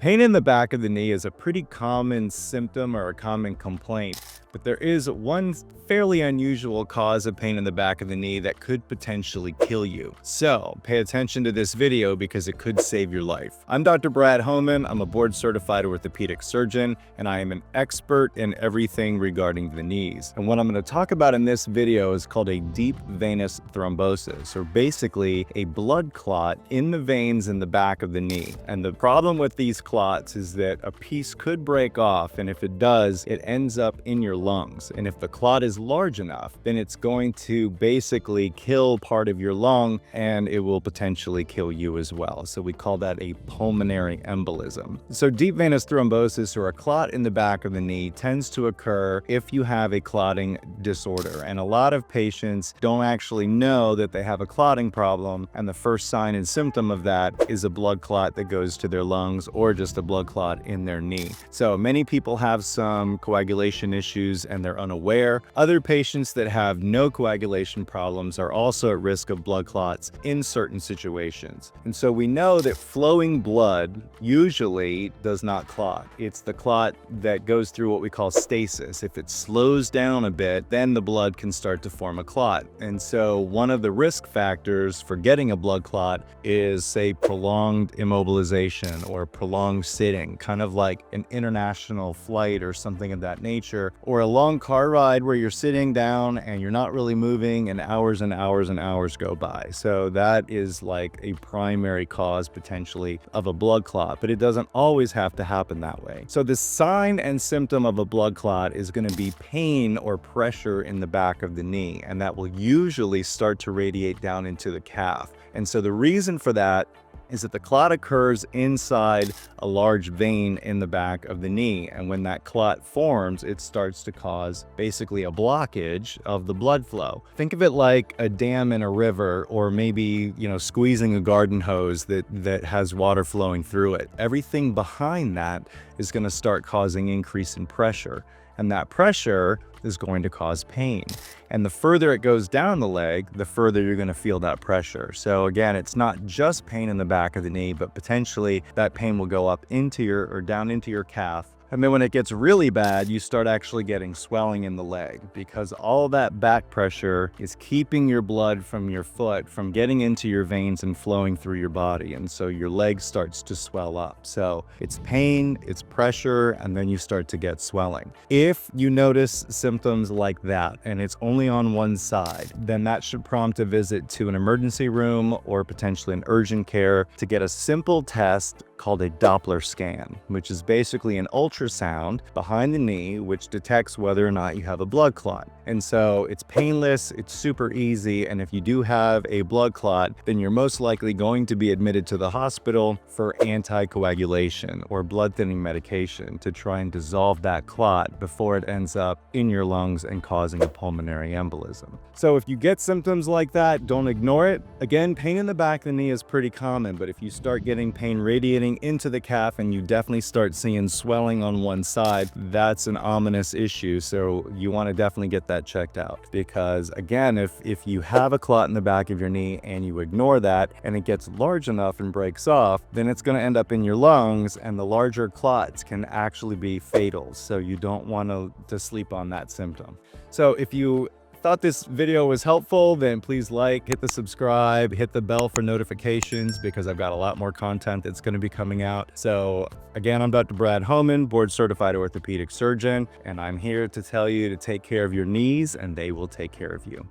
Pain in the back of the knee is a pretty common symptom or a common complaint, but there is one fairly unusual cause of pain in the back of the knee that could potentially kill you. So pay attention to this video because it could save your life. I'm Dr. Brad Homan. I'm a board-certified orthopedic surgeon, and I am an expert in everything regarding the knees. And what I'm going to talk about in this video is called a deep venous thrombosis, or basically a blood clot in the veins in the back of the knee. And the problem with these clots is that a piece could break off, and if it does, it ends up in your lungs. And if the clot is large enough, then it's going to basically kill part of your lung, and it will potentially kill you as well. So we call that a pulmonary embolism. So deep venous thrombosis, or a clot in the back of the knee, tends to occur if you have a clotting disorder. And a lot of patients don't actually know that they have a clotting problem, and the first sign and symptom of that is a blood clot that goes to their lungs or just a blood clot in their knee. So many people have some coagulation issues and they're unaware. Other patients that have no coagulation problems are also at risk of blood clots in certain situations. And so we know that flowing blood usually does not clot. It's the clot that goes through what we call stasis. If it slows down a bit, then the blood can start to form a clot. And so one of the risk factors for getting a blood clot is, say, prolonged immobilization or prolonged sitting, kind of like an international flight or something of that nature, or a long car ride where you're sitting down and you're not really moving and hours and hours and hours go by. So that is like a primary cause potentially of a blood clot, but it doesn't always have to happen that way. So the sign and symptom of a blood clot is going to be pain or pressure in the back of the knee, and that will usually start to radiate down into the calf. And so the reason for that is that the clot occurs inside a large vein in the back of the knee. And when that clot forms, it starts to cause basically a blockage of the blood flow. Think of it like a dam in a river, or maybe, squeezing a garden hose that has water flowing through it. Everything behind that is going to start causing increase in pressure. And that pressure is going to cause pain. And the further it goes down the leg, the further you're going to feel that pressure. So again, it's not just pain in the back of the knee, but potentially that pain will go up into or down into your calf. And then when it gets really bad, you start actually getting swelling in the leg, because all that back pressure is keeping your blood from your foot from getting into your veins and flowing through your body. And so your leg starts to swell up. So it's pain, it's pressure, and then you start to get swelling. If you notice symptoms like that and it's only on one side, then that should prompt a visit to an emergency room or potentially an urgent care to get a simple test called a Doppler scan, which is basically an ultrasound behind the knee which detects whether or not you have a blood clot. And so it's painless, it's super easy, and if you do have a blood clot, then you're most likely going to be admitted to the hospital for anticoagulation or blood thinning medication to try and dissolve that clot before it ends up in your lungs and causing a pulmonary embolism. So if you get symptoms like that, don't ignore it. Again, pain in the back of the knee is pretty common, but if you start getting pain radiating into the calf and you definitely start seeing swelling on one side, that's an ominous issue. So you want to definitely get that checked out, because again, if you have a clot in the back of your knee and you ignore that and it gets large enough and breaks off, then it's going to end up in your lungs, and the larger clots can actually be fatal. So you don't want to sleep on that symptom. So if you thought this video was helpful, then please hit the subscribe, hit the bell for notifications, because I've got a lot more content that's going to be coming out. So again, I'm Dr. Brad Homan, board certified orthopedic surgeon, and I'm here to tell you to take care of your knees, and they will take care of you.